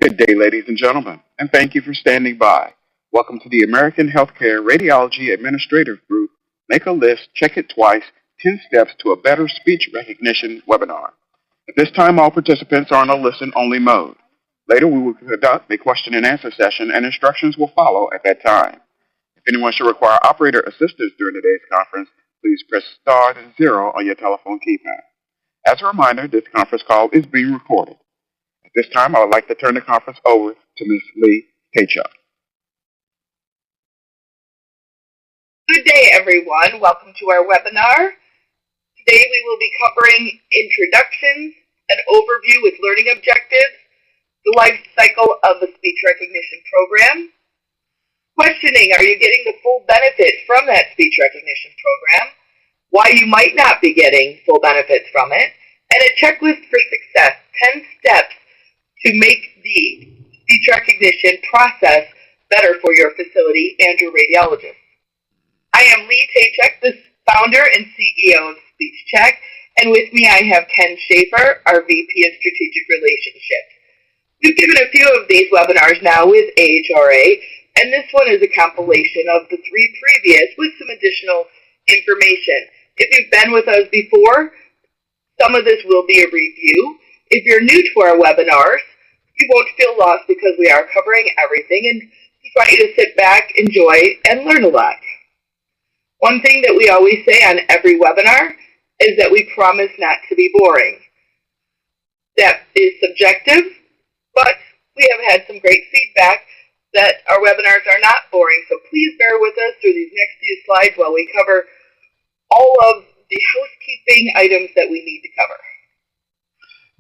Good day, ladies and gentlemen, and thank you for standing by. Welcome to the American Healthcare Radiology Administrative Group Make a List, Check It Twice, 10 Steps to a Better Speech Recognition webinar. At this time, all participants are in a listen-only mode. Later, we will conduct a question and answer session, and instructions will follow at that time. If anyone should require operator assistance during today's conference, please press star then 0 on your telephone keypad. As a reminder, this conference call is being recorded. At this time, I would like to turn the conference over to Ms. Lee Taychuk. Good day, everyone. Welcome to our webinar. Today we will be covering introductions, an overview with learning objectives, the life cycle of the speech recognition program, questioning, are you getting the full benefit from that speech recognition program, why you might not be getting full benefits from it, and a checklist for success, 10 steps to make the speech recognition process better for your facility and your radiologist. I am Lee Taychuk, the founder and CEO of SpeechCheck, and with me I have Ken Schaefer, our VP of Strategic Relationships. We've given a few of these webinars now with AHRA, and this one is a compilation of the 3 previous with some additional information. If you've been with us before, some of this will be a review. If you're new to our webinars, you won't feel lost because we are covering everything, and we want you to sit back, enjoy, and learn a lot. One thing that we always say on every webinar is that we promise not to be boring. That is subjective, but we have had some great feedback that our webinars are not boring, so please bear with us through these next few slides while we cover all of the housekeeping items that we need to cover.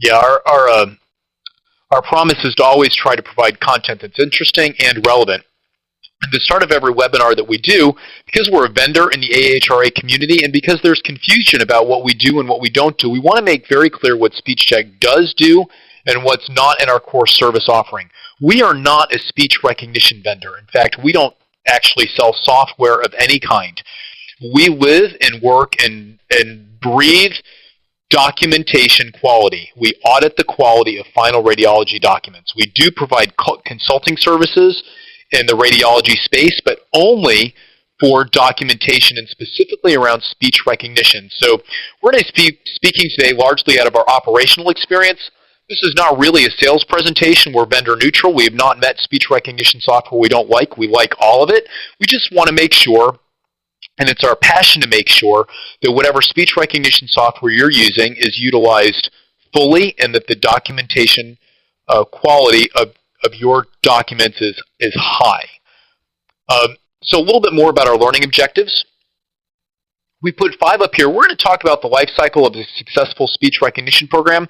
Yeah, our promise is to always try to provide content that's interesting and relevant. At the start of every webinar that we do, because we're a vendor in the AHRA community and because there's confusion about what we do and what we don't do, we want to make very clear what SpeechCheck does do and what's not in our core service offering. We are not a speech recognition vendor. In fact, we don't actually sell software of any kind. We live and work and breathe documentation quality. We audit the quality of final radiology documents. We do provide consulting services in the radiology space, but only for documentation and specifically around speech recognition. So we're going to be speaking today largely out of our operational experience. This is not really a sales presentation. We're vendor neutral. We have not met speech recognition software we don't like. We like all of it. We just want to make sure, and it's our passion to make sure, that whatever speech recognition software you're using is utilized fully and that the documentation quality of your documents is high. So a little bit more about our learning objectives. We put 5 up here. We're going to talk about the life cycle of a successful speech recognition program.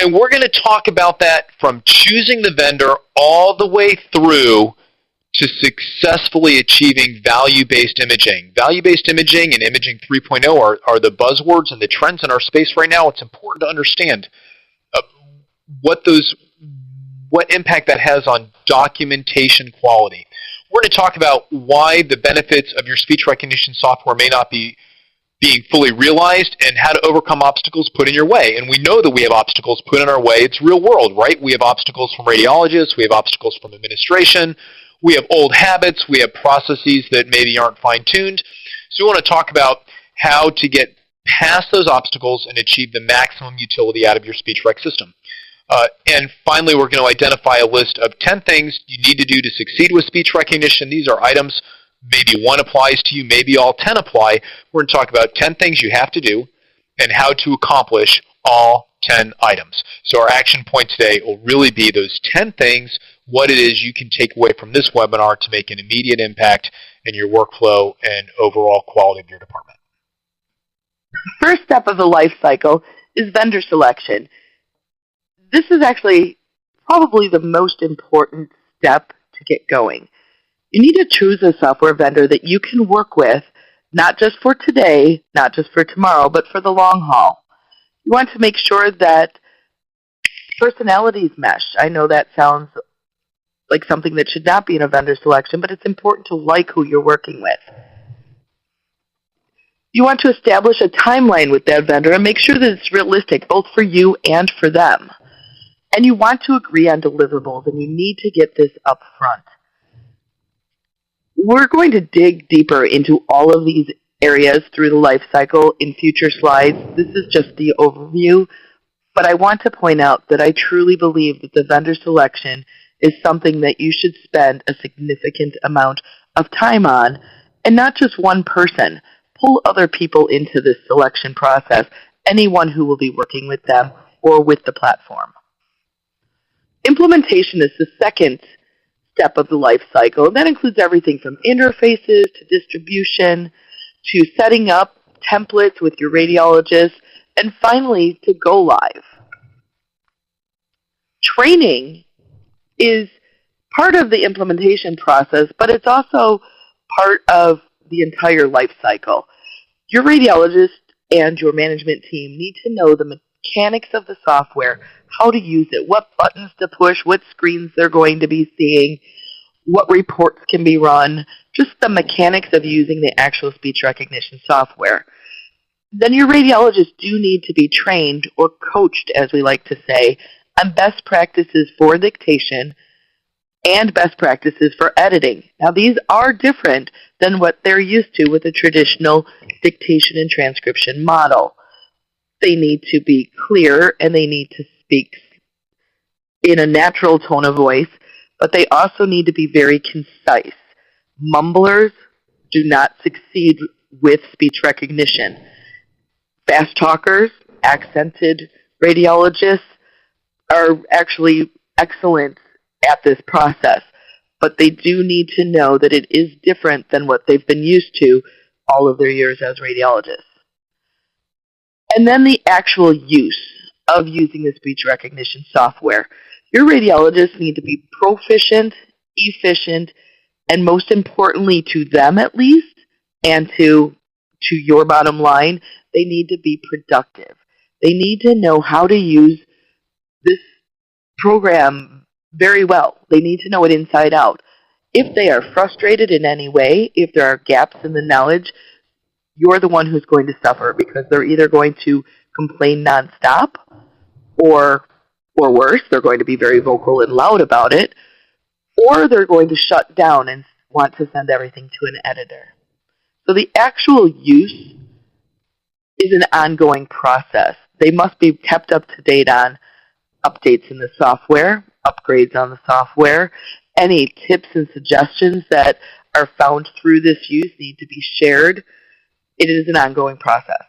And we're going to talk about that from choosing the vendor all the way through to successfully achieving value-based imaging. Value-based imaging and Imaging 3.0 are the buzzwords and the trends in our space right now. It's important to understand what impact that has on documentation quality. We're going to talk about why the benefits of your speech recognition software may not be being fully realized and how to overcome obstacles put in your way. And we know that we have obstacles put in our way. It's real world, right? We have obstacles from radiologists. We have obstacles from administration. We have old habits. We have processes that maybe aren't fine-tuned. So we want to talk about how to get past those obstacles and achieve the maximum utility out of your speech rec system. And finally, we're going to identify a list of 10 things you need to do to succeed with speech recognition. These are items, maybe 1 applies to you, maybe all 10 apply. We're going to talk about 10 things you have to do and how to accomplish all 10 items. So our action point today will really be those 10 things, what it is you can take away from this webinar to make an immediate impact in your workflow and overall quality of your department. First step of the life cycle is vendor selection. This is actually probably the most important step to get going. You need to choose a software vendor that you can work with, not just for today, not just for tomorrow, but for the long haul. You want to make sure that personalities mesh. I know that sounds like something that should not be in a vendor selection, but it's important to like who you're working with. You want to establish a timeline with that vendor and make sure that it's realistic both for you and for them. and you want to agree on deliverables, and you need to get this up front. We're going to dig deeper into all of these areas through the life cycle in future slides. This is just the overview, but I want to point out that I truly believe that the vendor selection is something that you should spend a significant amount of time on, and not just one person. Pull other people into this selection process, anyone who will be working with them or with the platform. Implementation is the second step of the life cycle. That includes everything from interfaces to distribution to setting up templates with your radiologist, and finally to go live. Training is part of the implementation process, but it's also part of the entire life cycle. Your radiologist and your management team need to know the mechanics of the software, how to use it, what buttons to push, what screens they're going to be seeing, what reports can be run, just the mechanics of using the actual speech recognition software. Then your radiologists do need to be trained, or coached as we like to say, on best practices for dictation and best practices for editing. Now these are different than what they're used to with a traditional dictation and transcription model. They need to be clear and they need to speak in a natural tone of voice, but they also need to be very concise. Mumblers do not succeed with speech recognition. Fast talkers, accented radiologists are actually excellent at this process, but they do need to know that it is different than what they've been used to all of their years as radiologists. And then the actual use of using the speech recognition software. Your radiologists need to be proficient, efficient, and most importantly to them at least, and to your bottom line, they need to be productive. They need to know how to use this program very well. They need to know it inside out. If they are frustrated in any way, if there are gaps in the knowledge, you're the one who's going to suffer, because they're either going to complain nonstop, or worse, they're going to be very vocal and loud about it, or they're going to shut down and want to send everything to an editor. So the actual use is an ongoing process. They must be kept up to date on updates in the software, upgrades on the software. Any tips and suggestions that are found through this use need to be shared. It is an ongoing process.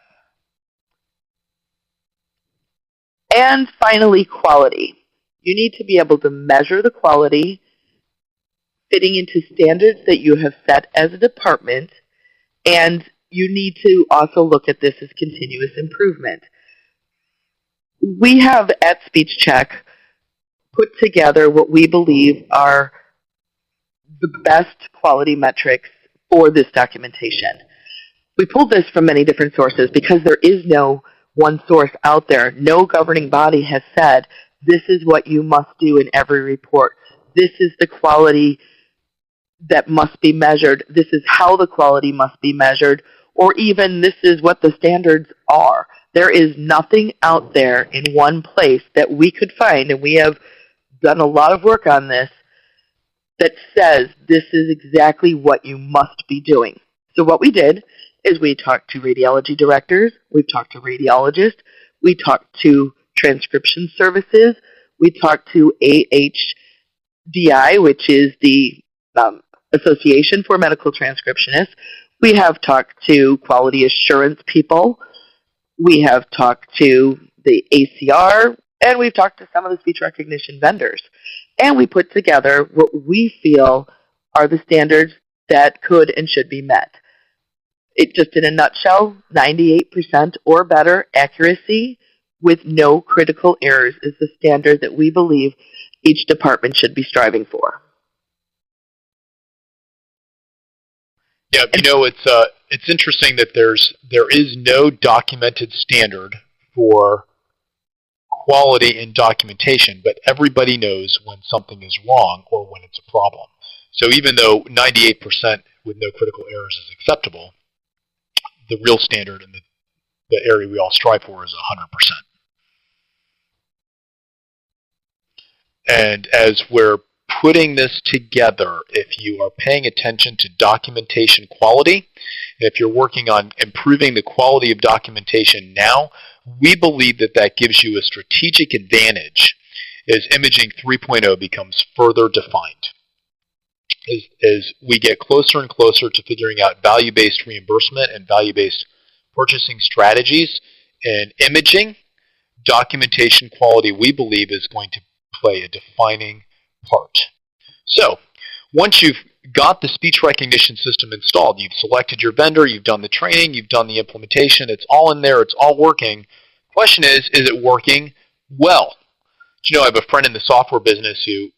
And finally, quality. You need to be able to measure the quality fitting into standards that you have set as a department, and you need to also look at this as continuous improvement. We have at SpeechCheck put together what we believe are the best quality metrics for this documentation. We pulled this from many different sources because there is no one source out there. No governing body has said, this is what you must do in every report. This is the quality that must be measured. This is how the quality must be measured. Or even this is what the standards are. There is nothing out there in one place that we could find, and we have done a lot of work on this, that says this is exactly what you must be doing. So what we did is we talked to radiology directors, we've talked to radiologists, we talked to transcription services, we talked to AHDI, which is the Association for Medical Transcriptionists. We have talked to quality assurance people. We have talked to the ACR, and we've talked to some of the speech recognition vendors. And we put together what we feel are the standards that could and should be met. It just in a nutshell, 98% or better accuracy with no critical errors is the standard that we believe each department should be striving for. Yeah, you know, it's interesting that there is no documented standard for quality in documentation, but everybody knows when something is wrong or when it's a problem. So even though 98% with no critical errors is acceptable, the real standard in the area we all strive for is 100%. And as we're putting this together, if you are paying attention to documentation quality, if you're working on improving the quality of documentation now, we believe that that gives you a strategic advantage as Imaging 3.0 becomes further defined. As we get closer and closer to figuring out value-based reimbursement and value-based purchasing strategies in imaging, documentation quality, we believe, is going to play a defining part. So, once you've got the speech recognition system installed, you've selected your vendor, you've done the training, you've done the implementation, it's all in there, it's all working. Question is it working well? You know, I have a friend in the software business who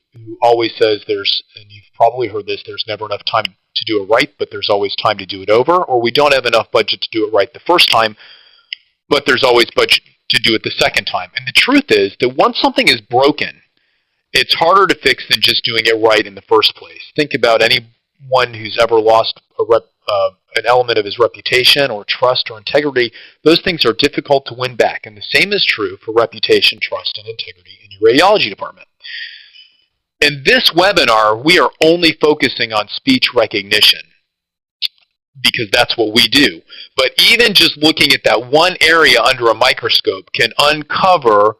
always says and you've probably heard this, there's never enough time to do it right, but there's always time to do it over, or we don't have enough budget to do it right the first time, but there's always budget to do it the second time. And the truth is that once something is broken, it's harder to fix than just doing it right in the first place. Think about anyone who's ever lost an element of his reputation or trust or integrity. Those things are difficult to win back. And the same is true for reputation, trust, and integrity in your radiology department. In this webinar, we are only focusing on speech recognition because that's what we do. But even just looking at that one area under a microscope can uncover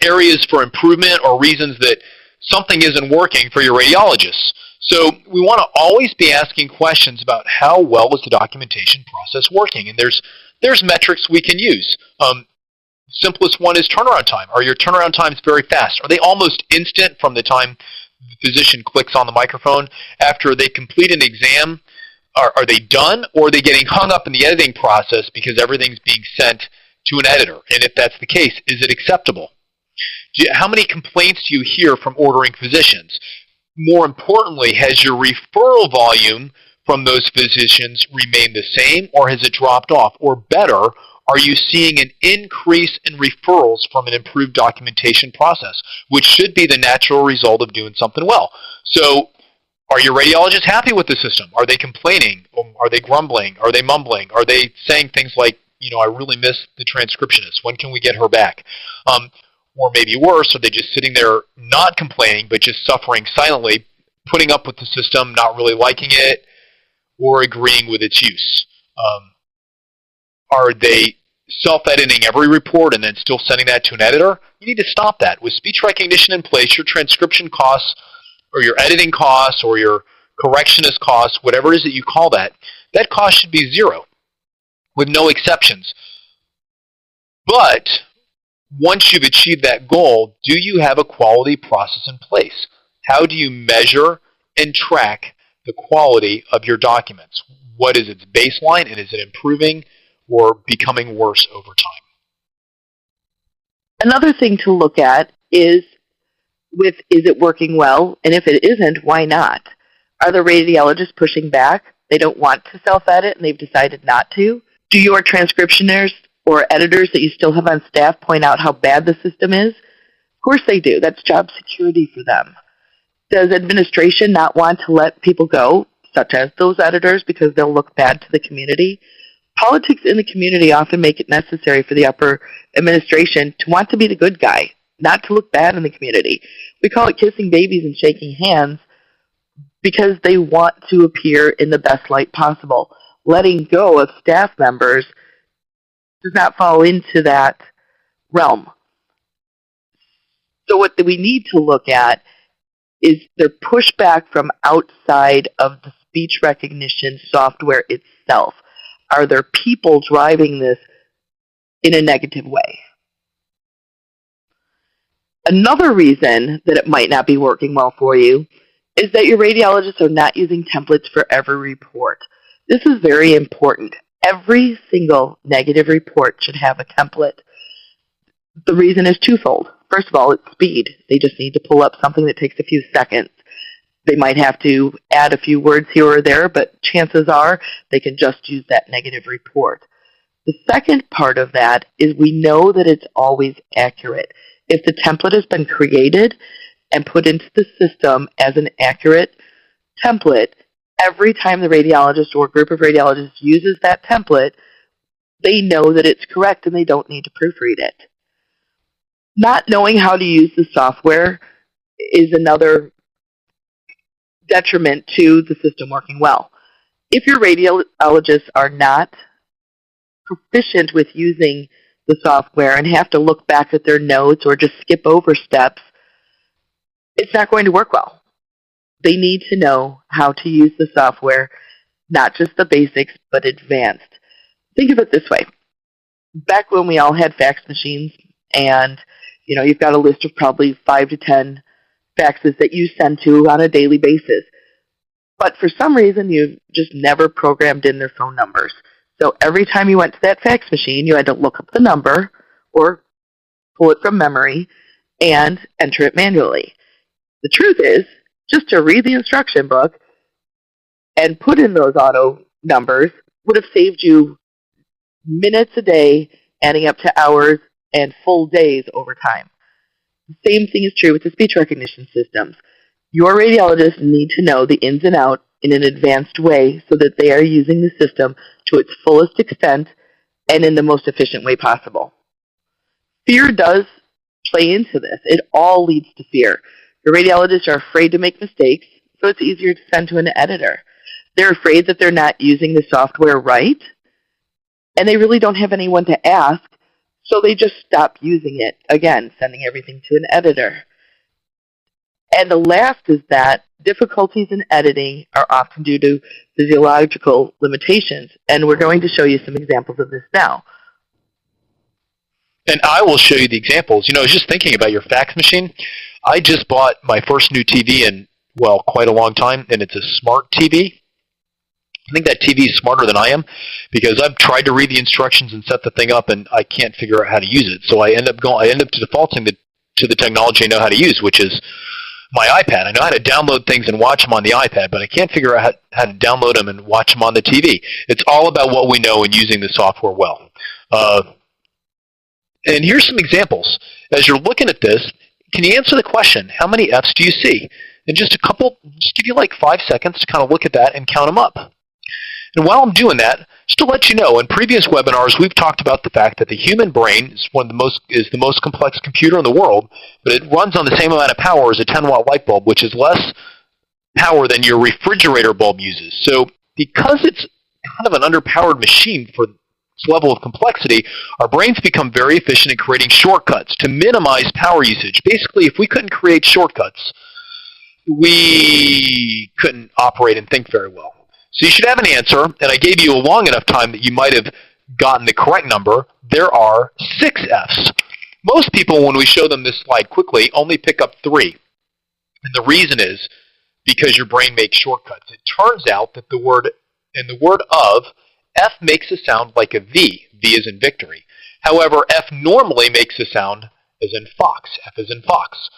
areas for improvement or reasons that something isn't working for your radiologists. So we want to always be asking questions about how well is the documentation process working. And there's metrics we can use. Simplest one is turnaround time. Are your turnaround times very fast? Are they almost instant from the time the physician clicks on the microphone after they complete an exam? Are they done, or are they getting hung up in the editing process because everything's being sent to an editor? And if that's the case, is it acceptable? How many complaints do you hear from ordering physicians? More importantly, has your referral volume from those physicians remained the same, or has it dropped off? Or better, are you seeing an increase in referrals from an improved documentation process, which should be the natural result of doing something well? So, are your radiologists happy with the system? Are they complaining? Are they grumbling? Are they mumbling? Are they saying things like, you know, I really miss the transcriptionist. When can we get her back? Or maybe worse, are they just sitting there not complaining, but just suffering silently, putting up with the system, not really liking it, or agreeing with its use? Are they self-editing every report and then still sending that to an editor? You need to stop that. With speech recognition in place, your transcription costs, or your editing costs, or your correctionist costs, whatever it is that you call that, that cost should be zero, with no exceptions. But once you've achieved that goal, do you have a quality process in place? How do you measure and track the quality of your documents? What is its baseline, and is it improving or becoming worse over time? Another thing to look at is it working well? And if it isn't, why not? Are the radiologists pushing back? They don't want to self-edit and they've decided not to? Do your transcriptioners or editors that you still have on staff point out how bad the system is? Of course they do. That's job security for them. Does administration not want to let people go, such as those editors, because they'll look bad to the community? Politics in the community often make it necessary for the upper administration to want to be the good guy, not to look bad in the community. We call it kissing babies and shaking hands because they want to appear in the best light possible. Letting go of staff members does not fall into that realm. So what we need to look at is their pushback from outside of the speech recognition software itself. Are there people driving this in a negative way? Another reason that it might not be working well for you is that your radiologists are not using templates for every report. This is very important. Every single negative report should have a template. The reason is twofold. First of all, it's speed. They just need to pull up something that takes a few seconds. They might have to add a few words here or there, but chances are they can just use that negative report. The second part of that is we know that it's always accurate. If the template has been created and put into the system as an accurate template, every time the radiologist or group of radiologists uses that template, they know that it's correct and they don't need to proofread it. Not knowing how to use the software is another detriment to the system working well. If your radiologists are not proficient with using the software and have to look back at their notes or just skip over steps, it's not going to work well. They need to know how to use the software, not just the basics, but advanced. Think of it this way. Back when we all had fax machines, and you've got a list of probably 5 to 10 faxes that you send to on a daily basis. But for some reason, you've just never programmed in their phone numbers. So every time you went to that fax machine, you had to look up the number or pull it from memory and enter it manually. The truth is, just to read the instruction book and put in those auto numbers would have saved you minutes a day, adding up to hours and full days over time. The same thing is true with the speech recognition systems. Your radiologists need to know the ins and outs in an advanced way so that they are using the system to its fullest extent and in the most efficient way possible. Fear does play into this. It all leads to fear. Your radiologists are afraid to make mistakes, so it's easier to send to an editor. They're afraid that they're not using the software right, and they really don't have anyone to ask, so they just stop using it. Again, sending everything to an editor. And the last is that difficulties in editing are often due to physiological limitations, and we're going to show you some examples of this now. And I will show you the examples. I was just thinking about your fax machine. I just bought my first new TV in, quite a long time, and it's a smart TV. I think that TV is smarter than I am because I've tried to read the instructions and set the thing up, and I can't figure out how to use it. So I end up defaulting to the technology I know how to use, which is my iPad. I know how to download things and watch them on the iPad, but I can't figure out how to download them and watch them on the TV. It's all about what we know and using the software well. And here's some examples. As you're looking at this, can you answer the question, how many F's do you see? And just give you like 5 seconds to kind of look at that and count them up. And while I'm doing that, just to let you know, in previous webinars, we've talked about the fact that the human brain is the most complex computer in the world, but it runs on the same amount of power as a 10-watt light bulb, which is less power than your refrigerator bulb uses. So because it's kind of an underpowered machine for its level of complexity, our brains become very efficient in creating shortcuts to minimize power usage. Basically, if we couldn't create shortcuts, we couldn't operate and think very well. So you should have an answer, and I gave you a long enough time that you might have gotten the correct number. There are 6 F's. Most people, when we show them this slide quickly, only pick up 3. And the reason is because your brain makes shortcuts. It turns out that the word of, F makes a sound like a V. V is in victory. However, F normally makes a sound as in fox. F is in fox.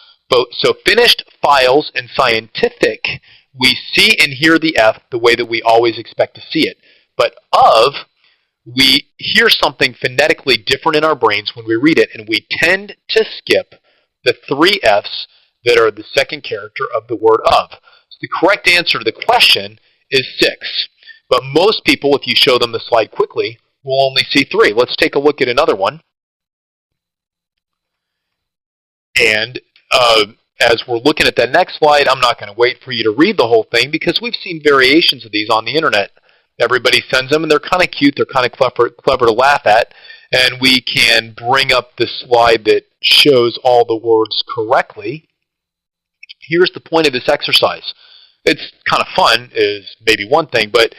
So finished, files, and scientific, we see and hear the F the way that we always expect to see it. But of, we hear something phonetically different in our brains when we read it, and we tend to skip the 3 F's that are the second character of the word of. So the correct answer to the question is 6. But most people, if you show them the slide quickly, will only see 3. Let's take a look at another one. And as we're looking at that next slide, I'm not going to wait for you to read the whole thing because we've seen variations of these on the internet. Everybody sends them, and they're kind of cute. They're kind of clever to laugh at. And we can bring up the slide that shows all the words correctly. Here's the point of this exercise. It's kind of fun, is maybe one thing, but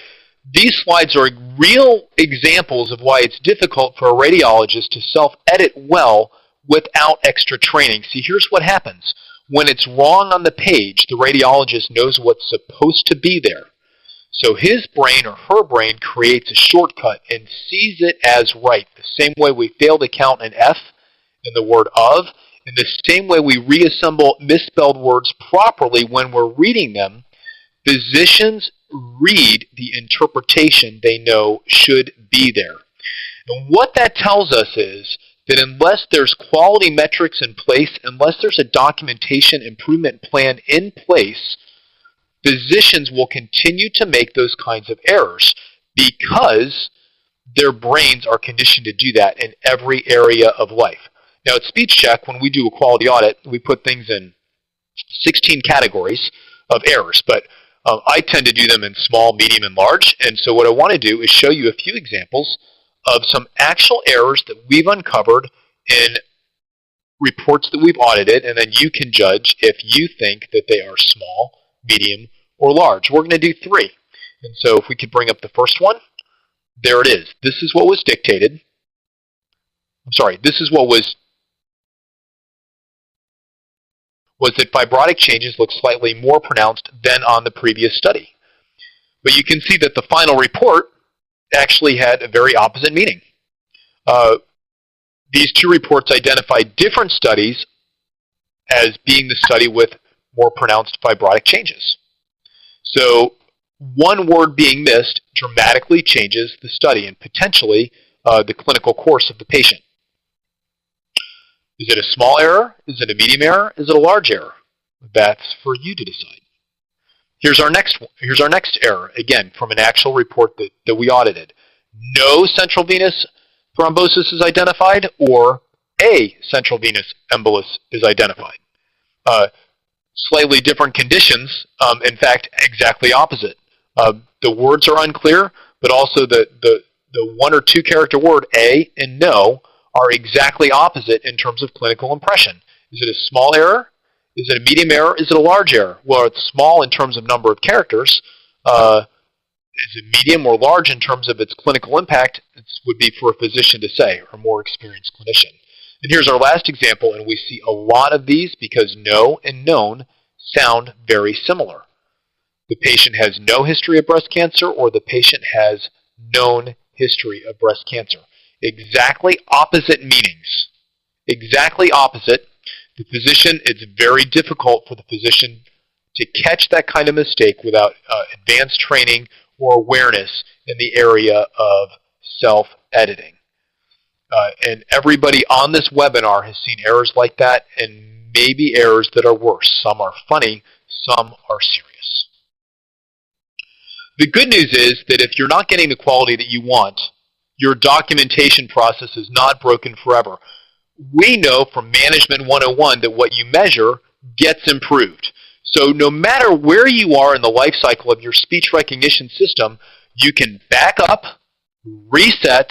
these slides are real examples of why it's difficult for a radiologist to self-edit well without extra training. See, here's what happens. When it's wrong on the page, the radiologist knows what's supposed to be there. So his brain or her brain creates a shortcut and sees it as right. The same way we fail to count an F in the word of, in the same way we reassemble misspelled words properly when we're reading them, physicians read the interpretation they know should be there. And what that tells us is that unless there's quality metrics in place, unless there's a documentation improvement plan in place, physicians will continue to make those kinds of errors because their brains are conditioned to do that in every area of life. Now at SpeechCheck, when we do a quality audit, we put things in 16 categories of errors, but I tend to do them in small, medium, and large. And so what I want to do is show you a few examples of some actual errors that we've uncovered in reports that we've audited, and then you can judge if you think that they are small, medium, or large. We're going to do 3. And so if we could bring up the first one, there it is. This is what was dictated. I'm sorry, this is what was that fibrotic changes look slightly more pronounced than on the previous study. But you can see that the final report actually had a very opposite meaning. These 2 reports identified different studies as being the study with more pronounced fibrotic changes. So one word being missed dramatically changes the study and potentially the clinical course of the patient. Is it a small error? Is it a medium error? Is it a large error? That's for you to decide. Here's our next error, again, from an actual report that we audited. No central venous thrombosis is identified, or a central venous embolus is identified. Slightly different conditions, in fact, exactly opposite. The words are unclear, but also the 1 or 2 character word, a and no, are exactly opposite in terms of clinical impression. Is it a small error? Is it a medium error? Is it a large error? Well, it's small in terms of number of characters. Is it medium or large in terms of its clinical impact? It would be for a physician to say, or a more experienced clinician. And here's our last example, and we see a lot of these because no and known sound very similar. The patient has no history of breast cancer, or the patient has known history of breast cancer. Exactly opposite meanings. Exactly opposite. The physician, it's very difficult for the physician to catch that kind of mistake without advanced training or awareness in the area of self-editing. And everybody on this webinar has seen errors like that, and maybe errors that are worse. Some are funny, some are serious. The good news is that if you're not getting the quality that you want, your documentation process is not broken forever. We know from Management 101 that what you measure gets improved. So no matter where you are in the life cycle of your speech recognition system, you can back up, reset,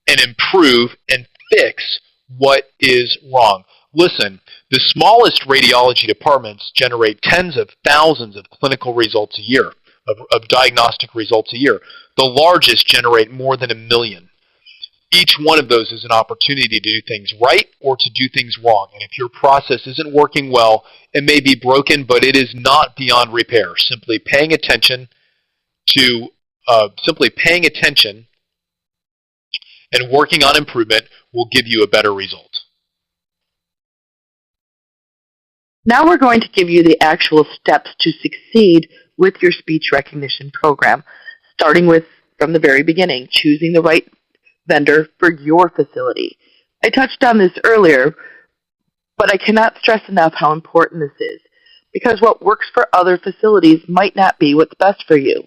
and improve and fix what is wrong. Listen, the smallest radiology departments generate tens of thousands of clinical results a year, of diagnostic results a year. The largest generate more than 1 million. Each one of those is an opportunity to do things right or to do things wrong. And if your process isn't working well, it may be broken, but it is not beyond repair. Simply paying attention and working on improvement will give you a better result. Now we're going to give you the actual steps to succeed with your speech recognition program, starting with, from the very beginning, choosing the right vendor for your facility. I touched on this earlier, but I cannot stress enough how important this is, because what works for other facilities might not be what's best for you.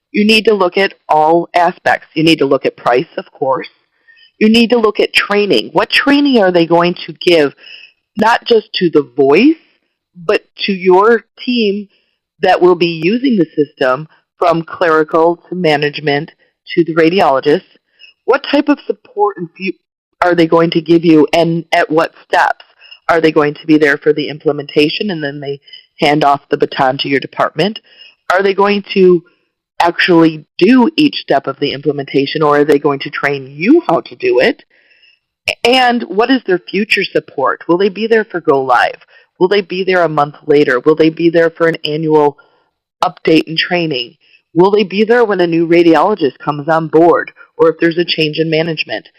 You need to look at all aspects. You need to look at price, of course. You need to look at training. What training are they going to give, not just to the voice, but to your team that will be using the system, from clerical to management to the radiologists? What type of support are they going to give you, and at what steps? Are they going to be there for the implementation and then they hand off the baton to your department? Are they going to actually do each step of the implementation, or are they going to train you how to do it? And what is their future support? Will they be there for go live? Will they be there a month later? Will they be there for an annual update and training? Will they be there when a new radiologist comes on board, or if there's a change in management?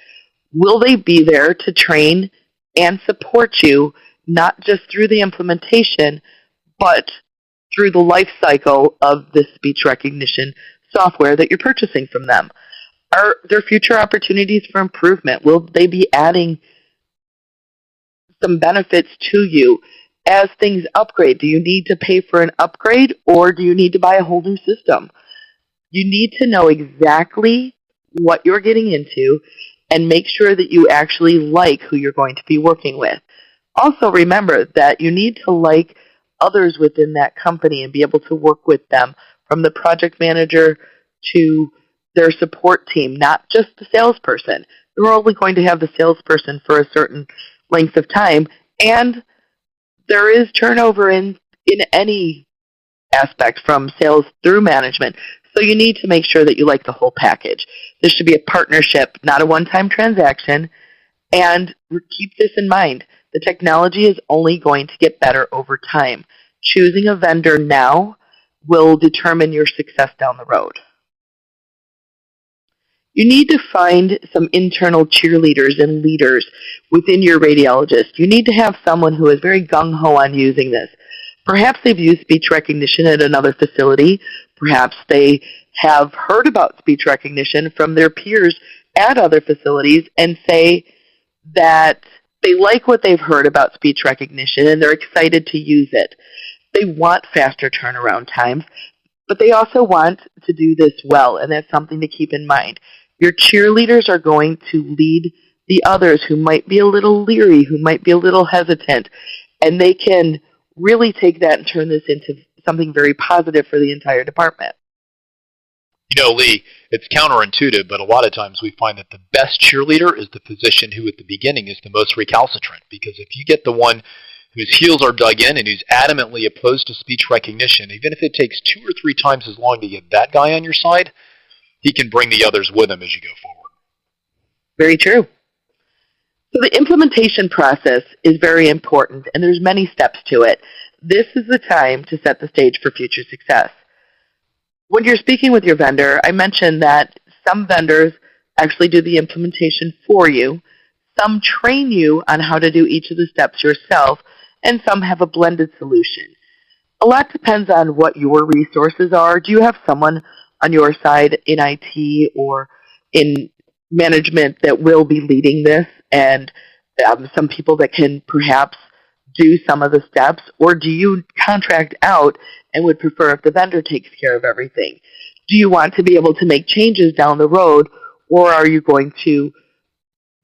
Will they be there to train and support you, not just through the implementation, but through the life cycle of the speech recognition software that you're purchasing from them? Are there future opportunities for improvement? Will they be adding some benefits to you as things upgrade? Do you need to pay for an upgrade, or do you need to buy a whole new system? You need to know exactly what you're getting into and make sure that you actually like who you're going to be working with. Also remember that you need to like others within that company and be able to work with them, from the project manager to their support team, not just the salesperson. They're only going to have the salesperson for a certain length of time, and there is turnover in any aspect from sales through management. So you need to make sure that you like the whole package. This should be a partnership, not a one-time transaction. And keep this in mind. The technology is only going to get better over time. Choosing a vendor now will determine your success down the road. You need to find some internal cheerleaders and leaders within your radiologist. You need to have someone who is very gung-ho on using this. Perhaps they've used speech recognition at another facility. Perhaps they have heard about speech recognition from their peers at other facilities and say that they like what they've heard about speech recognition and they're excited to use it. They want faster turnaround times, but they also want to do this well, and that's something to keep in mind. Your cheerleaders are going to lead the others who might be a little leery, who might be a little hesitant, and they can really take that and turn this into something very positive for the entire department. You know, Lee, it's counterintuitive, but a lot of times we find that the best cheerleader is the physician who at the beginning is the most recalcitrant, because if you get the one whose heels are dug in and who's adamantly opposed to speech recognition, even if it takes 2 or 3 times as long to get that guy on your side, he can bring the others with him as you go forward. Very true. So the implementation process is very important, and there's many steps to it. This is the time to set the stage for future success. When you're speaking with your vendor, I mentioned that some vendors actually do the implementation for you. Some train you on how to do each of the steps yourself, and some have a blended solution. A lot depends on what your resources are. Do you have someone on your side in IT or in management that will be leading this, and some people that can perhaps do some of the steps, or do you contract out and would prefer if the vendor takes care of everything? Do you want to be able to make changes down the road, or are you going to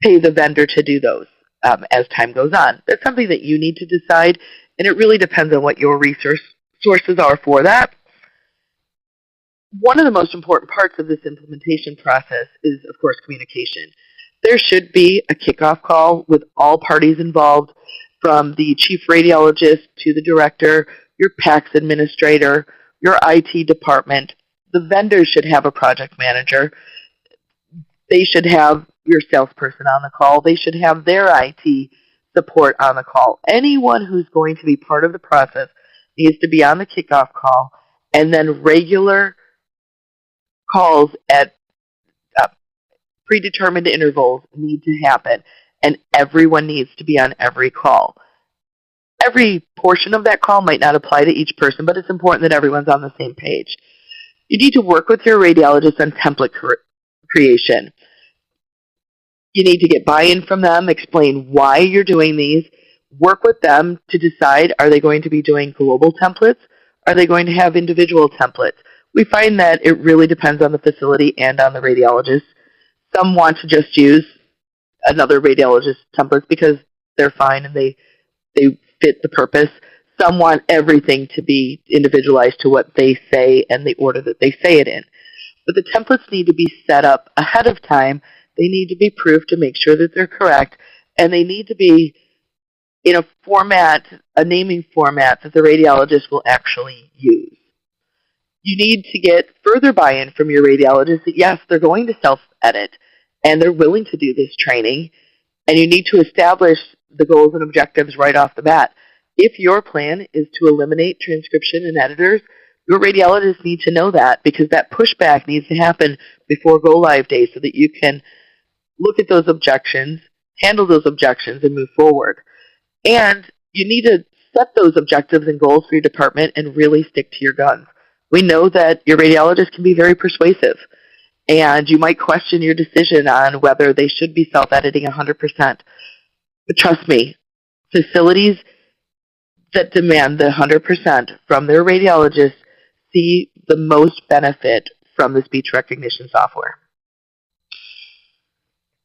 pay the vendor to do those as time goes on? That's something that you need to decide, and it really depends on what your resources are for that. One of the most important parts of this implementation process is, of course, communication. There should be a kickoff call with all parties involved, from the chief radiologist to the director, your PACS administrator, your IT department. The vendors should have a project manager. They should have your salesperson on the call. They should have their IT support on the call. Anyone who's going to be part of the process needs to be on the kickoff call, and then regular calls at predetermined intervals need to happen, and everyone needs to be on every call. Every portion of that call might not apply to each person, but it's important that everyone's on the same page. You need to work with your radiologist on template creation. You need to get buy-in from them, explain why you're doing these, work with them to decide, are they going to be doing global templates? Are they going to have individual templates? We find that it really depends on the facility and on the radiologist. Some want to just use another radiologist's templates because they're fine and they fit the purpose. Some want everything to be individualized to what they say and the order that they say it in. But the templates need to be set up ahead of time. They need to be proofed to make sure that they're correct, and they need to be in a format, a naming format that the radiologist will actually use. You need to get further buy-in from your radiologist that, yes, they're going to self-edit, and they're willing to do this training, and you need to establish the goals and objectives right off the bat. If your plan is to eliminate transcription and editors, your radiologists need to know that, because that pushback needs to happen before go-live day so that you can look at those objections, handle those objections, and move forward. And you need to set those objectives and goals for your department and really stick to your guns. We know that your radiologist can be very persuasive, and you might question your decision on whether they should be self-editing 100%. But trust me, facilities that demand the 100% from their radiologists see the most benefit from the speech recognition software.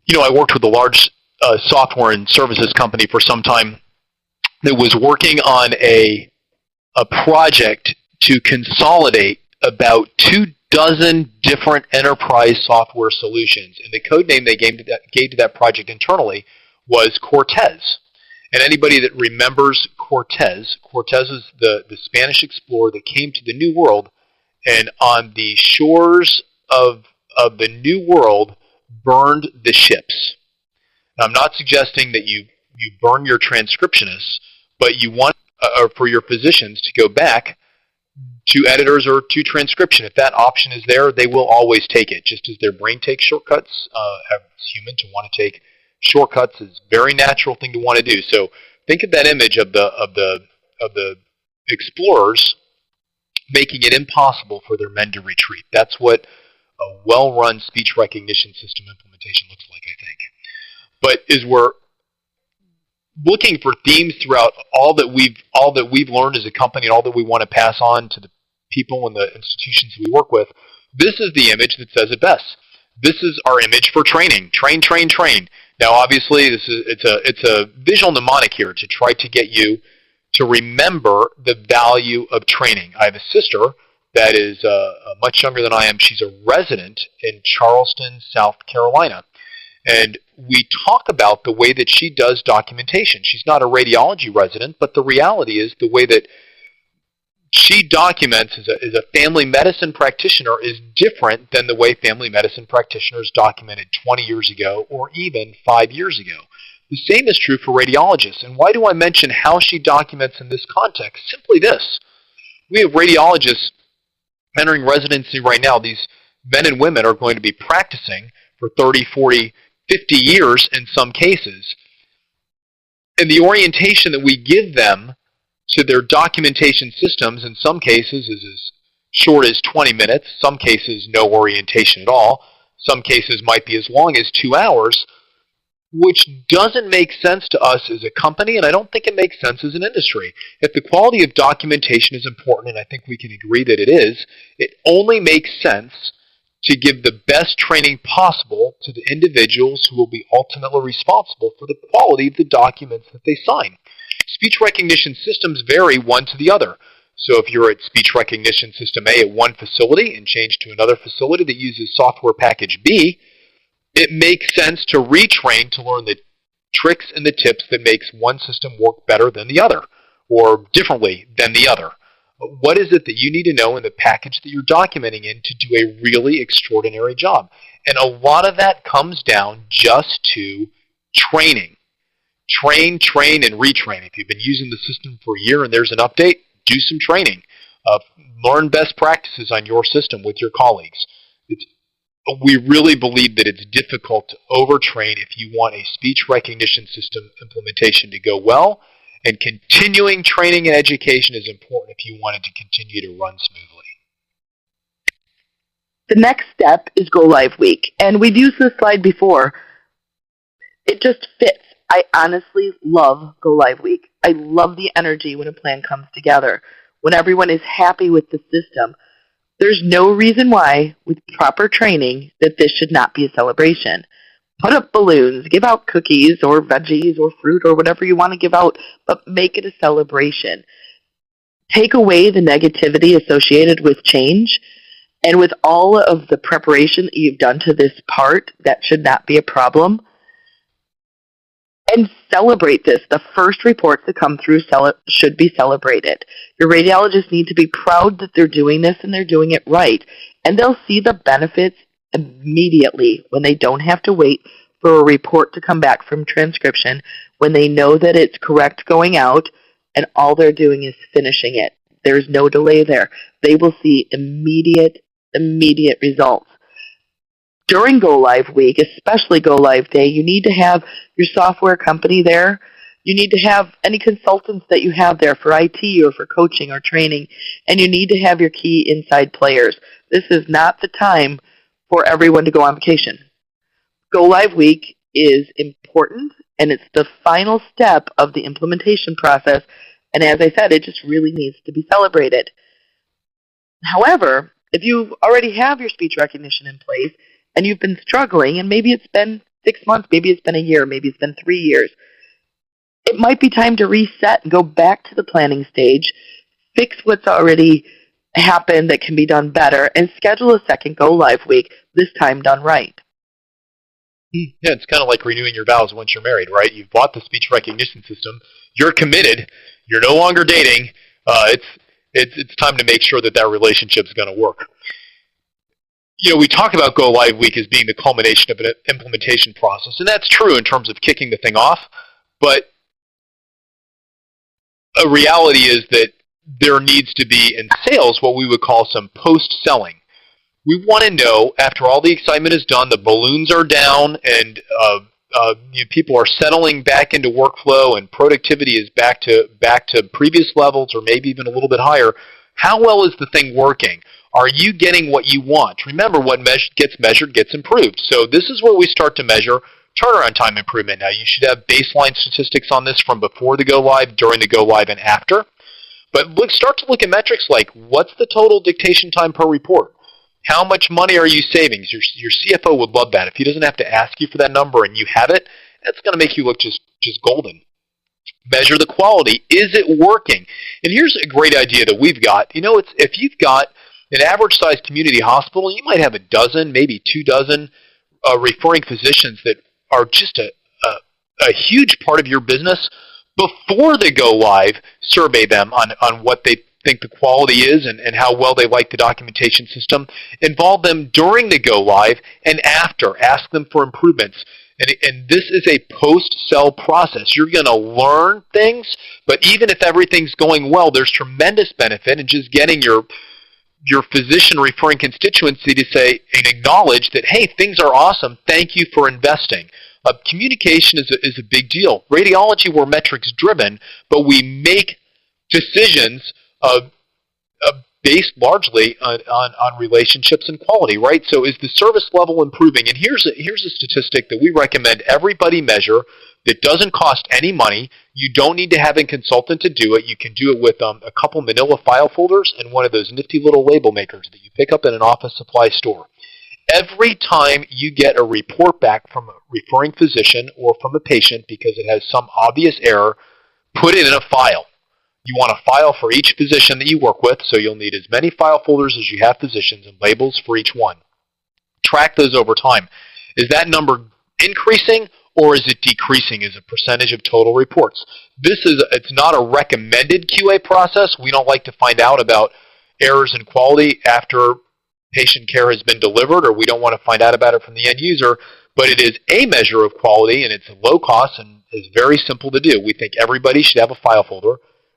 You know, I worked with a large software and services company for some time that was working on a a project to consolidate about 24 different enterprise software solutions. And the code name they gave to that project internally was Cortez. And anybody that remembers Cortez is the Spanish explorer that came to the New World, and on the shores of the New World burned the ships. Now, I'm not suggesting that you burn your transcriptionists, but you want for your physicians to go back to editors or to transcription. If that option is there, they will always take it. Just as their brain takes shortcuts, as human to want to take shortcuts is a very natural thing to want to do. So think of that image of the explorers making it impossible for their men to retreat. That's what a well-run speech recognition system implementation looks like, I think. But as we're looking for themes throughout all that we've learned as a company and all that we want to pass on to the people and the institutions we work with, this is the image that says it best. This is our image for training. Train, train, train. Now, obviously, it's a visual mnemonic here to try to get you to remember the value of training. I have a sister that is much younger than I am. She's a resident in Charleston, South Carolina. And we talk about the way that she does documentation. She's not a radiology resident, but the reality is the way that she documents as a family medicine practitioner is different than the way family medicine practitioners documented 20 years ago or even 5 years ago. The same is true for radiologists. And why do I mention how she documents in this context? Simply this. We have radiologists entering residency right now. These men and women are going to be practicing for 30, 40, 50 years in some cases. And the orientation that we give them to their documentation systems in some cases is as short as 20 minutes, some cases no orientation at all, some cases might be as long as 2 hours, which doesn't make sense to us as a company, and I don't think it makes sense as an industry. If the quality of documentation is important, and I think we can agree that it is, it only makes sense to give the best training possible to the individuals who will be ultimately responsible for the quality of the documents that they sign. Speech recognition systems vary one to the other. So if you're at speech recognition system A at one facility and change to another facility that uses software package B, it makes sense to retrain to learn the tricks and the tips that makes one system work better than the other or differently than the other. What is it that you need to know in the package that you're documenting in to do a really extraordinary job? And a lot of that comes down just to training. Train, train, and retrain. If you've been using the system for a year and there's an update, do some training. Learn best practices on your system with your colleagues. We really believe that it's difficult to overtrain if you want a speech recognition system implementation to go well, and continuing training and education is important if you want it to continue to run smoothly. The next step is Go Live Week, and we've used this slide before. It just fits. I honestly love Go Live Week. I love the energy when a plan comes together, when everyone is happy with the system. There's no reason why, with proper training, that this should not be a celebration. Put up balloons, give out cookies or veggies or fruit or whatever you want to give out, but make it a celebration. Take away the negativity associated with change, and with all of the preparation that you've done to this part, that should not be a problem. And celebrate this. The first reports that come through should be celebrated. Your radiologists need to be proud that they're doing this and they're doing it right. And they'll see the benefits immediately when they don't have to wait for a report to come back from transcription, when they know that it's correct going out and all they're doing is finishing it. There's no delay there. They will see immediate results. During Go Live Week, especially Go Live Day, you need to have your software company there. You need to have any consultants that you have there for IT or for coaching or training, and you need to have your key inside players. This is not the time for everyone to go on vacation. Go Live Week is important, and it's the final step of the implementation process, and as I said, it just really needs to be celebrated. However, if you already have your speech recognition in place, and you've been struggling, and maybe it's been 6 months, maybe it's been a year, maybe it's been 3 years, it might be time to reset and go back to the planning stage, fix what's already happened that can be done better, and schedule a second go-live week, this time done right. Yeah, it's kind of like renewing your vows once you're married, right? You've bought the speech recognition system. You're committed. You're no longer dating. It's time to make sure that that relationship's going to work. We talk about Go Live Week as being the culmination of an implementation process, and that's true in terms of kicking the thing off, but a reality is that there needs to be in sales what we would call some post-selling. We want to know, after all the excitement is done, the balloons are down, and people are settling back into workflow, and productivity is back to previous levels, or maybe even a little bit higher. How well is the thing working? Are you getting what you want? Remember, what gets measured gets improved. So this is where we start to measure turnaround time improvement. Now, you should have baseline statistics on this from before the go live, during the go live, and after. But start to look at metrics like, what's the total dictation time per report? How much money are you saving? Your CFO would love that. If he doesn't have to ask you for that number and you have it, that's going to make you look just golden. Measure the quality. Is it working? And here's a great idea that we've got. If you've got an average-sized community hospital, you might have a dozen, maybe 2 dozen referring physicians that are just a huge part of your business. Before they go live, survey them on what they think the quality is and how well they like the documentation system. Involve them during the go live and after. Ask them for improvements. And this is a post-sell process. You're going to learn things, but even if everything's going well, there's tremendous benefit in just getting your physician referring constituency to say and acknowledge that, hey, things are awesome. Thank you for investing. Communication is a big deal. Radiology, we're metrics driven, but we make decisions based largely on relationships and quality, right? So is the service level improving? And here's a statistic that we recommend everybody measure that doesn't cost any money. You don't need to have a consultant to do it. You can do it with a couple manila file folders and one of those nifty little label makers that you pick up in an office supply store. Every time you get a report back from a referring physician or from a patient because it has some obvious error, put it in a file. You want a file for each physician that you work with, so you'll need as many file folders as you have physicians and labels for each one. Track those over time. Is that number increasing or is it decreasing as a percentage of total reports? It's not a recommended QA process. We don't like to find out about errors in quality after patient care has been delivered, or we don't want to find out about it from the end user, but it is a measure of quality, and it's low cost and is very simple to do. We think everybody should have a file folder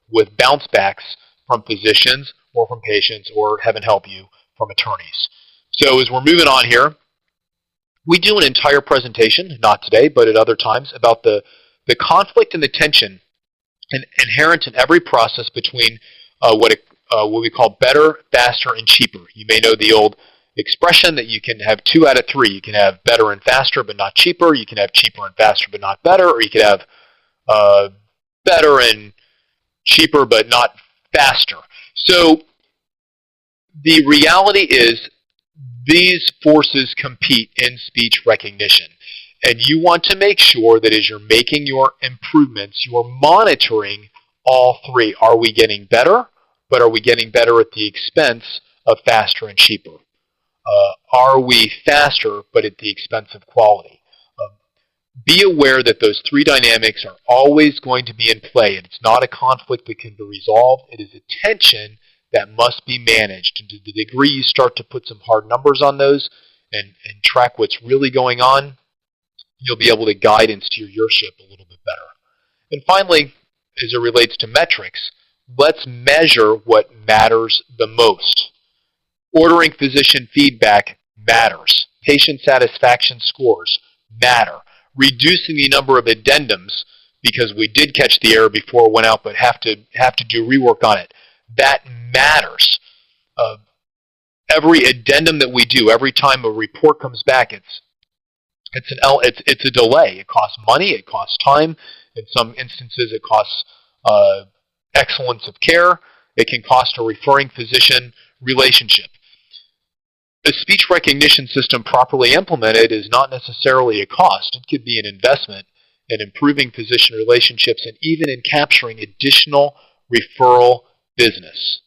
with bounce backs from physicians or from patients, or heaven help you, from attorneys. So as we're moving on here, we do an entire presentation, not today, but at other times, about the conflict and the tension inherent in every process between what we call better, faster, and cheaper. You may know the old expression that you can have 2 out of 3. You can have better and faster, but not cheaper. You can have cheaper and faster, but not better. Or you could have better and cheaper, but not faster. So the reality is these forces compete in speech recognition. And you want to make sure that as you're making your improvements, you're monitoring all 3. Are we getting better? But are we getting better at the expense of faster and cheaper? Are we faster, but at the expense of quality? Be aware that those 3 dynamics are always going to be in play, and it's not a conflict that can be resolved. It is a tension that must be managed. And to the degree you start to put some hard numbers on those and track what's really going on, you'll be able to guide and steer your ship a little bit better. And finally, as it relates to metrics, let's measure what matters the most. Ordering physician feedback matters. Patient satisfaction scores matter. Reducing the number of addendums, because we did catch the error before it went out but have to do rework on it, that matters. Every addendum that we do, every time a report comes back, it's a delay. It costs money, it costs time. In some instances, it costs excellence of care. It can cost a referring physician relationship. A speech recognition system properly implemented is not necessarily a cost. It could be an investment in improving physician relationships and even in capturing additional referral business.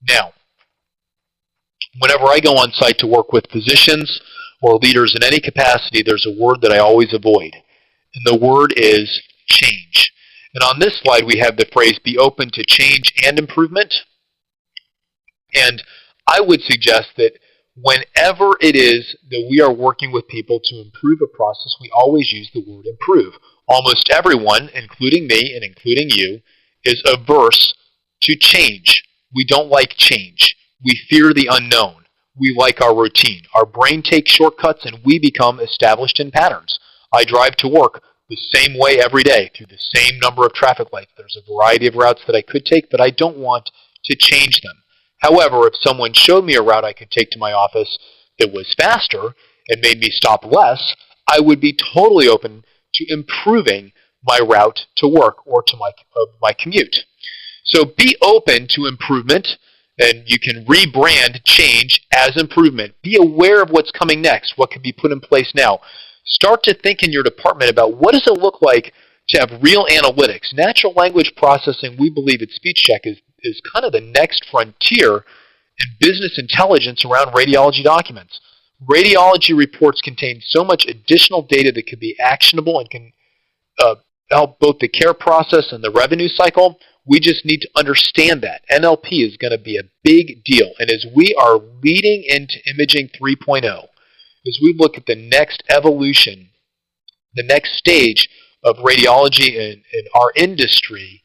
Now, whenever I go on site to work with physicians or leaders in any capacity, there's a word that I always avoid, and the word is change. And on this slide, we have the phrase, be open to change and improvement. And I would suggest that whenever it is that we are working with people to improve a process, we always use the word improve. Almost everyone, including me and including you, is averse to change. We don't like change. We fear the unknown. We like our routine. Our brain takes shortcuts and we become established in patterns. I drive to work the same way every day through the same number of traffic lights. There's a variety of routes that I could take, but I don't want to change them. However, if someone showed me a route I could take to my office that was faster and made me stop less, I would be totally open to improving my route to work or to my commute. So be open to improvement, and you can rebrand change as improvement. Be aware of what's coming next, what can be put in place now. Start to think in your department about what does it look like to have real analytics. Natural language processing, we believe at SpeechCheck, is kind of the next frontier in business intelligence around radiology documents. Radiology reports contain so much additional data that can be actionable and can help both the care process and the revenue cycle. We just need to understand that. NLP is going to be a big deal. And as we are leading into Imaging 3.0, as we look at the next evolution, the next stage of radiology in our industry,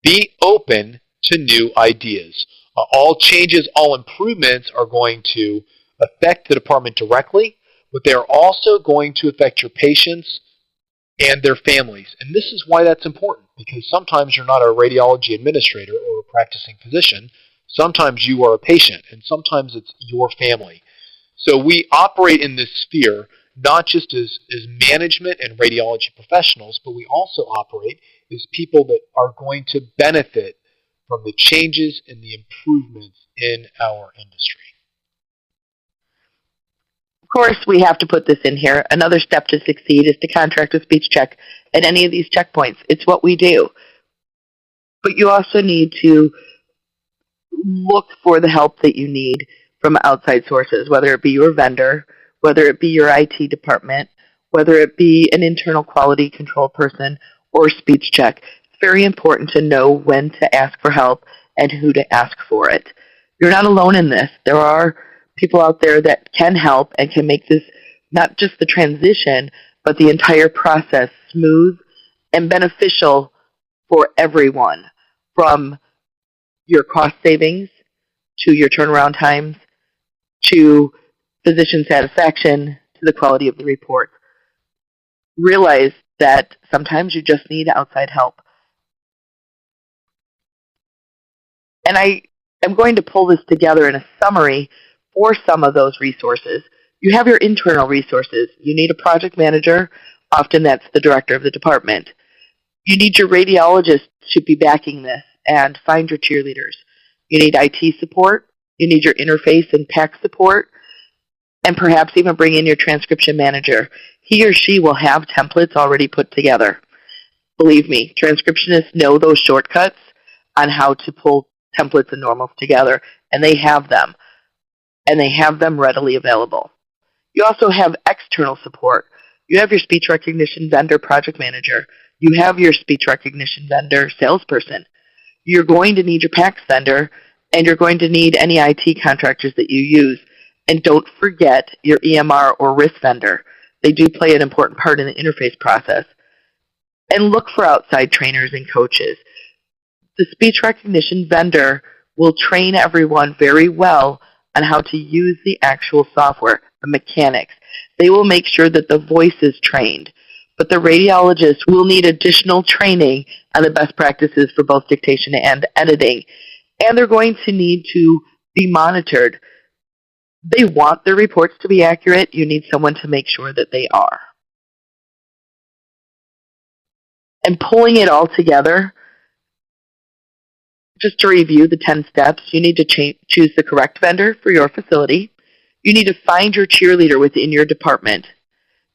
be open to new ideas. All changes, all improvements are going to affect the department directly, but they are also going to affect your patients and their families. And this is why that's important, because sometimes you're not a radiology administrator or a practicing physician. Sometimes you are a patient, and sometimes it's your family. So we operate in this sphere not just as management and radiology professionals, but we also operate as people that are going to benefit from the changes and the improvements in our industry. Of course, we have to put this in here. Another step to succeed is to contract with SpeechCheck at any of these checkpoints. It's what we do. But you also need to look for the help that you need from outside sources, whether it be your vendor, whether it be your IT department, whether it be an internal quality control person, or SpeechCheck. It's very important to know when to ask for help and who to ask for it. You're not alone in this. There are people out there that can help and can make this not just the transition, but the entire process smooth and beneficial for everyone, from your cost savings to your turnaround times to physician satisfaction to the quality of the report. Realize that sometimes you just need outside help. And I am going to pull this together in a summary for some of those resources. You have your internal resources. You need a project manager. Often that's the director of the department. You need your radiologist to be backing this and find your cheerleaders. You need IT support. You need your interface and PAC support. And perhaps even bring in your transcription manager. He or she will have templates already put together. Believe me, transcriptionists know those shortcuts on how to pull templates and normals together, and they have them. And they have them readily available. You also have external support. You have your speech recognition vendor project manager. You have your speech recognition vendor salesperson. You're going to need your PACS vendor, and you're going to need any IT contractors that you use. And don't forget your EMR or RIS vendor. They do play an important part in the interface process. And look for outside trainers and coaches. The speech recognition vendor will train everyone very well on how to use the actual software, the mechanics. They will make sure that the voice is trained. But the radiologist will need additional training on the best practices for both dictation and editing. And they're going to need to be monitored. They want their reports to be accurate. You need someone to make sure that they are. And pulling it all together, just to review the 10 steps, you need to choose the correct vendor for your facility. You need to find your cheerleader within your department.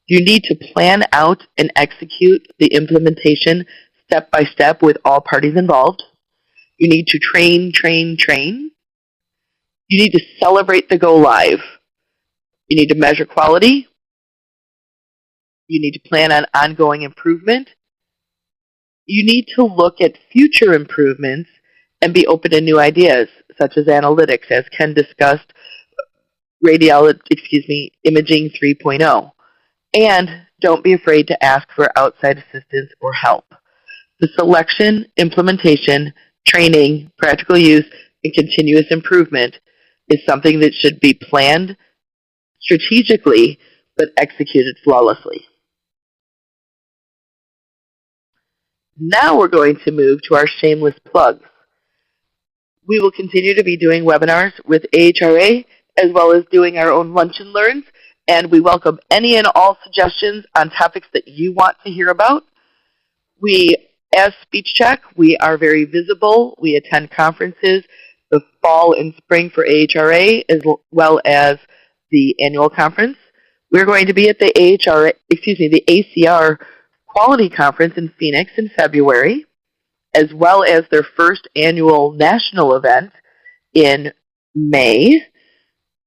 You need to plan out and execute the implementation step by step with all parties involved. You need to train, train, train. You need to celebrate the go live. You need to measure quality. You need to plan on ongoing improvement. You need to look at future improvements and be open to new ideas, such as analytics, as Ken discussed, imaging 3.0. And don't be afraid to ask for outside assistance or help. The selection, implementation, training, practical use, and continuous improvement is something that should be planned strategically but executed flawlessly. Now we're going to move to our shameless plugs. We will continue to be doing webinars with AHRA as well as doing our own lunch and learns, and we welcome any and all suggestions on topics that you want to hear about. As SpeechCheck, we are very visible. We attend conferences the fall and spring for AHRA as well as the annual conference. We're going to be at the ACR Quality Conference in Phoenix in February, as well as their first annual national event in May.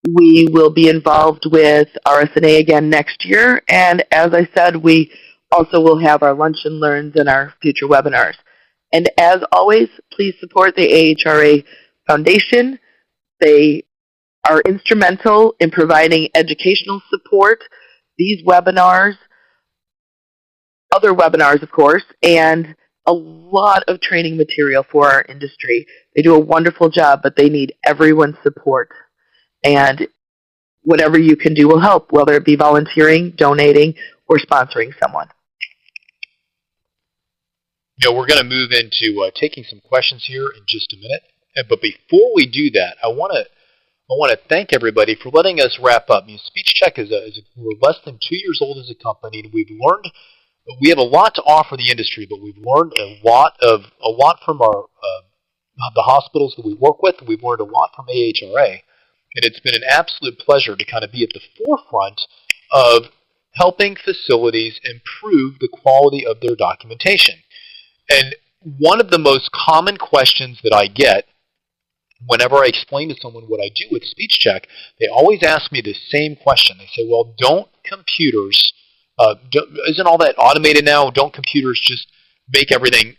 We will be involved with RSNA again next year, and as I said, we also will have our lunch and learns and our future webinars. And as always, please support the AHRA Foundation. They are instrumental in providing educational support, these webinars, other webinars, of course, and a lot of training material for our industry. They do a wonderful job, but they need everyone's support. And whatever you can do will help, whether it be volunteering, donating, or sponsoring someone. We're going to move into taking some questions here in just a minute. But before we do that, I want to thank everybody for letting us wrap up. SpeechCheck we're less than 2 years old as a company, and we have a lot to offer the industry, but we've learned a lot from the hospitals that we work with. We've learned a lot from AHRA, and it's been an absolute pleasure to kind of be at the forefront of helping facilities improve the quality of their documentation. And one of the most common questions that I get whenever I explain to someone what I do with SpeechCheck, they always ask me the same question. They say, well, don't computers, isn't all that automated now? Don't computers just make everything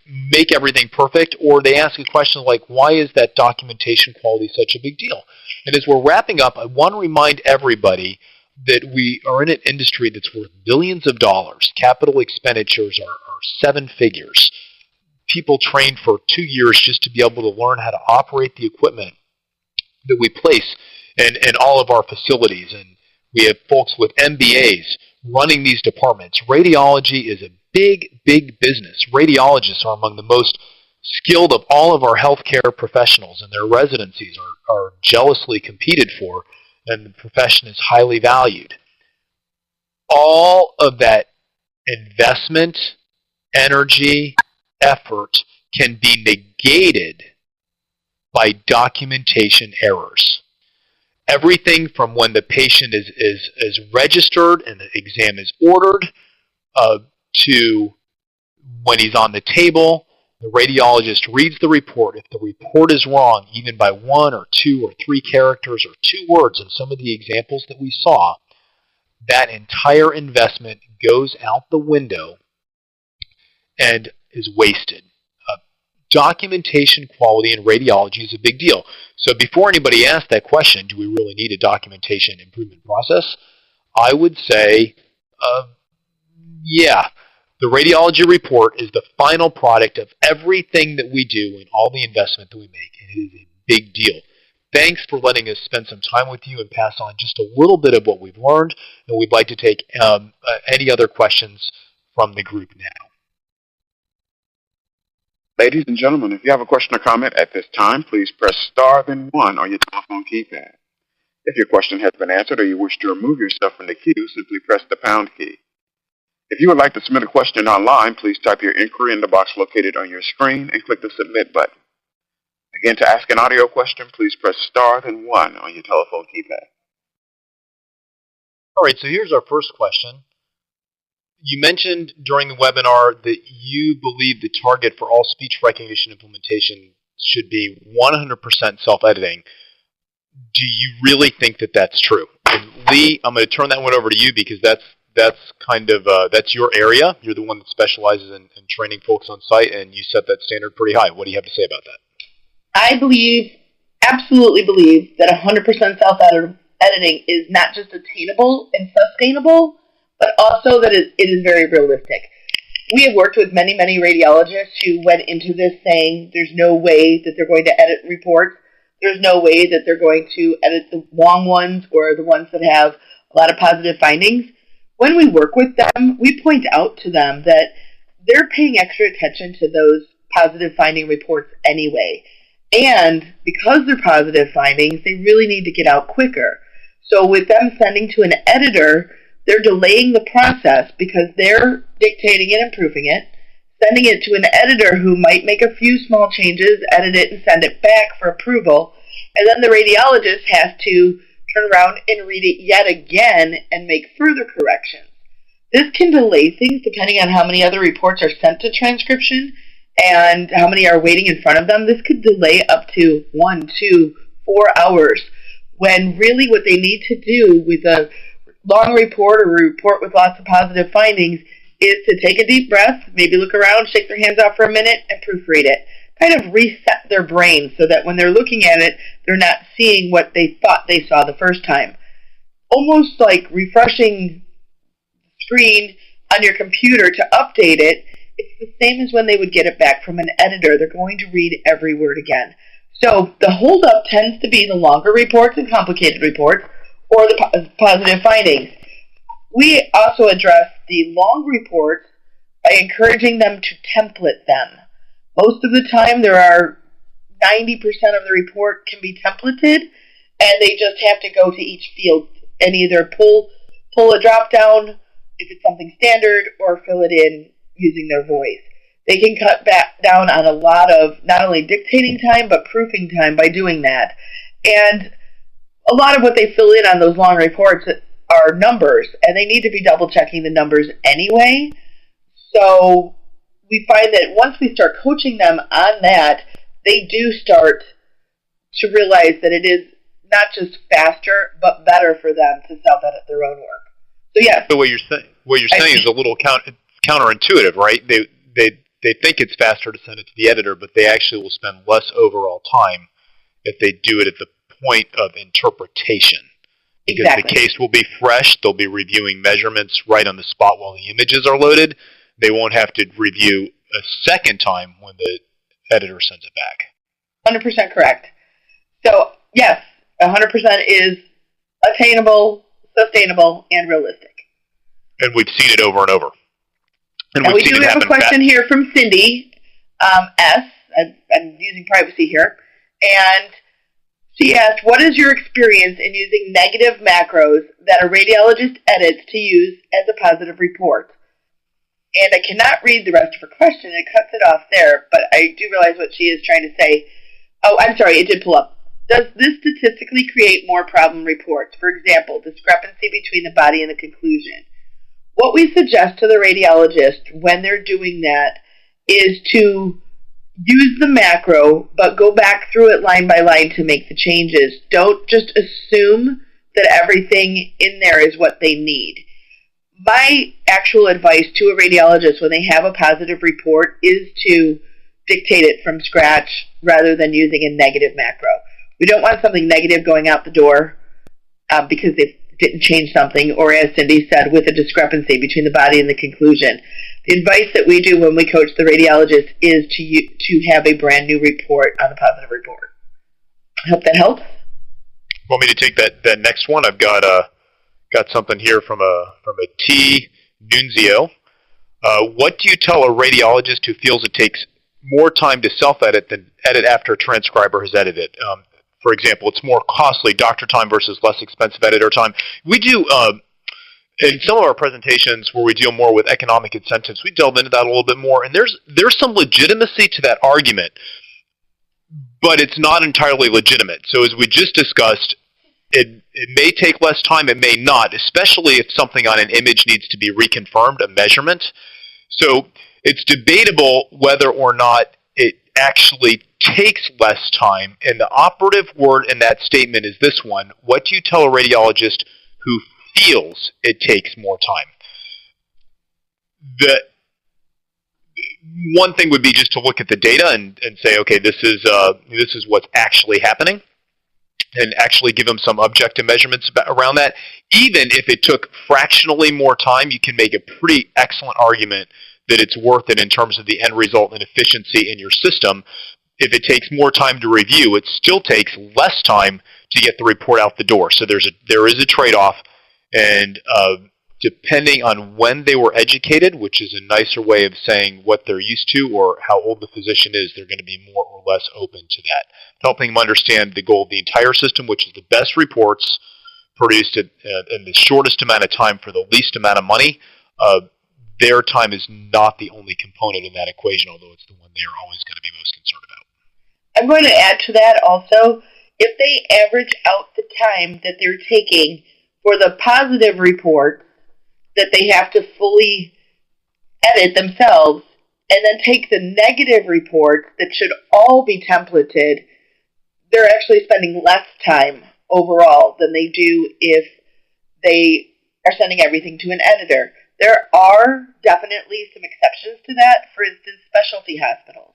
perfect? Or they ask a question like, why is that documentation quality such a big deal? And as we're wrapping up, I want to remind everybody that we are in an industry that's worth billions of dollars. Capital expenditures are 7 figures. People train for 2 years just to be able to learn how to operate the equipment that we place in all of our facilities. And we have folks with MBAs running these departments. Radiology is a big, big business. Radiologists are among the most skilled of all of our healthcare professionals, and their residencies are jealously competed for, and the profession is highly valued. All of that investment, energy, effort can be negated by documentation errors. Everything from when the patient is registered and the exam is ordered to when he's on the table, the radiologist reads the report. If the report is wrong, even by 1 or 2 or 3 characters or 2 words in some of the examples that we saw, that entire investment goes out the window and is wasted. Documentation quality in radiology is a big deal. So before anybody asks that question, do we really need a documentation improvement process? I would say, yeah. The radiology report is the final product of everything that we do and all the investment that we make, and it is a big deal. Thanks for letting us spend some time with you and pass on just a little bit of what we've learned, and we'd like to take any other questions from the group now. Ladies and gentlemen, if you have a question or comment at this time, please press star then 1 on your telephone keypad. If your question has been answered or you wish to remove yourself from the queue, simply press the pound key. If you would like to submit a question online, please type your inquiry in the box located on your screen and click the submit button. Again, to ask an audio question, please press star then 1 on your telephone keypad. All right, so here's our first question. You mentioned during the webinar that you believe the target for all speech recognition implementation should be 100% self-editing. Do you really think that that's true? And Lee, I'm going to turn that one over to you because that's kind of that's your area. You're the one that specializes in training folks on site, and you set that standard pretty high. What do you have to say about that? I absolutely believe that 100% self-editing is not just attainable and sustainable, but also that it is very realistic. We have worked with many, many radiologists who went into this saying there's no way that they're going to edit reports. There's no way that they're going to edit the long ones or the ones that have a lot of positive findings. When we work with them, we point out to them that they're paying extra attention to those positive finding reports anyway. And because they're positive findings, they really need to get out quicker. So with them sending to an editor, they're delaying the process because they're dictating it and proofing it, sending it to an editor who might make a few small changes, edit it, and send it back for approval. And then the radiologist has to turn around and read it yet again and make further corrections. This can delay things depending on how many other reports are sent to transcription and how many are waiting in front of them. This could delay up to 1, 2, 4 hours when really what they need to do with a long report or a report with lots of positive findings is to take a deep breath, maybe look around, shake their hands out for a minute, and proofread it. Kind of reset their brain so that when they're looking at it, they're not seeing what they thought they saw the first time. Almost like refreshing the screen on your computer to update it, it's the same as when they would get it back from an editor. They're going to read every word again. So the holdup tends to be the longer reports and complicated reports or the positive findings. We also address the long reports by encouraging them to template them. Most of the time, there are 90% of the report can be templated, and they just have to go to each field and either pull a drop down if it's something standard or fill it in using their voice. They can cut back down on a lot of not only dictating time but proofing time by doing that. And a lot of what they fill in on those long reports are numbers, and they need to be double checking the numbers anyway. So we find that once we start coaching them on that, they do start to realize that it is not just faster, but better for them to self-edit their own work. So yes. So what you're saying is a little counterintuitive, right? They think it's faster to send it to the editor, but they actually will spend less overall time if they do it at the point of interpretation. Because Exactly. The case will be fresh, they'll be reviewing measurements right on the spot while the images are loaded. They won't have to review a second time when the editor sends it back. 100% correct. So, yes, 100% is attainable, sustainable, and realistic. And we've seen it over and over. And Now, we've we seen do it have a happen question here from Cindy S. I'm using privacy here. And she asked, what is your experience in using negative macros that a radiologist edits to use as a positive report? And I cannot read the rest of her question. It cuts it off there, but I do realize what she is trying to say. Oh, I'm sorry, it did pull up. Does this statistically create more problem reports? For example, discrepancy between the body and the conclusion. What we suggest to the radiologist when they're doing that is to use the macro, but go back through it line by line to make the changes. Don't just assume that everything in there is what they need. My actual advice to a radiologist when they have a positive report is to dictate it from scratch rather than using a negative macro. We don't want something negative going out the door because they didn't change something, or as Cindy said, with a discrepancy between the body and the conclusion. The advice that we do when we coach the radiologist is to have a brand new report on the positive report. I hope that helps. Want me to take that next one? I've got something here from a T. Nunzio. What do you tell a radiologist who feels it takes more time to self-edit than edit after a transcriber has edited? For example, it's more costly doctor time versus less expensive editor time. We do, in some of our presentations where we deal more with economic incentives, we delve into that a little bit more, and there's some legitimacy to that argument, but it's not entirely legitimate. So as we just discussed, it may take less time, it may not, especially if something on an image needs to be reconfirmed, a measurement. So it's debatable whether or not it actually takes less time, and the operative word in that statement is this one: what do you tell a radiologist who feels it takes more time? The one thing would be just to look at the data and say, okay, this is what's actually happening, and actually give them some objective measurements around that. Even if it took fractionally more time, you can make a pretty excellent argument that it's worth it in terms of the end result and efficiency in your system. If it takes more time to review, it still takes less time to get the report out the door. So there is a trade-off, and depending on when they were educated, which is a nicer way of saying what they're used to or how old the physician is, they're going to be more or less open to that. Helping them understand the goal of the entire system, which is the best reports produced in the shortest amount of time for the least amount of money. Their time is not the only component in that equation, although it's the one they are always going to be most concerned about. I'm going to add to that also, if they average out the time that they're taking for the positive report that they have to fully edit themselves, and then take the negative reports that should all be templated, they're actually spending less time overall than they do if they are sending everything to an editor. There are definitely some exceptions to that. For instance, specialty hospitals.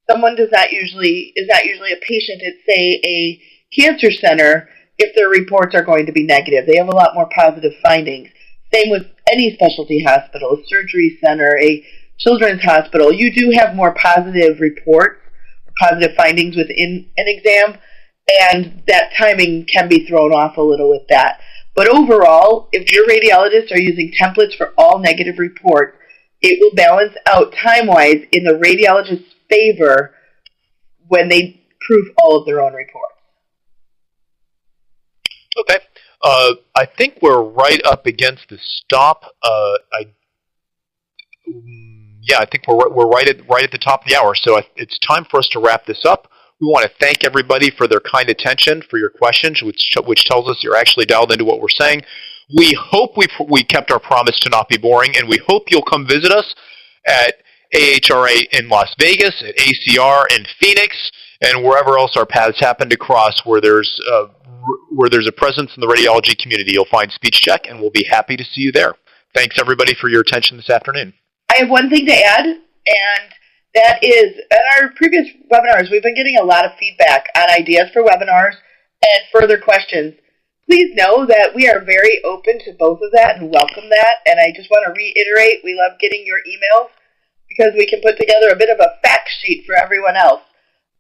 Someone is not usually a patient at, say, a cancer center if their reports are going to be negative. They have a lot more positive findings. Same with any specialty hospital, a surgery center, a children's hospital. You do have more positive reports, positive findings within an exam, and that timing can be thrown off a little with that. But overall, if your radiologists are using templates for all negative reports, it will balance out time-wise in the radiologist's favor when they proof all of their own reports. Okay. I think we're right up against the stop. I think we're right at the top of the hour, so it's time for us to wrap this up. We want to thank everybody for their kind attention, for your questions, which tells us you're actually dialed into what we're saying. We hope we kept our promise to not be boring, and we hope you'll come visit us at AHRA in Las Vegas, at ACR in Phoenix, and wherever else our paths happen to cross where there's a presence in the radiology community. You'll find SpeechCheck, and we'll be happy to see you there. Thanks, everybody, for your attention this afternoon. I have one thing to add, and that is, in our previous webinars, we've been getting a lot of feedback on ideas for webinars and further questions. Please know that we are very open to both of that and welcome that. And I just want to reiterate, we love getting your emails because we can put together a bit of a fact sheet for everyone else.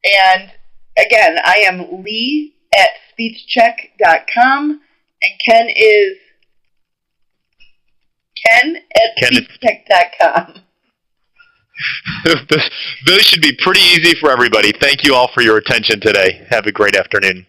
And again, I am Lee at SpeechCheck.com, and Ken is Ken at SpeechCheck.com. Those should be pretty easy for everybody. Thank you all for your attention today. Have a great afternoon.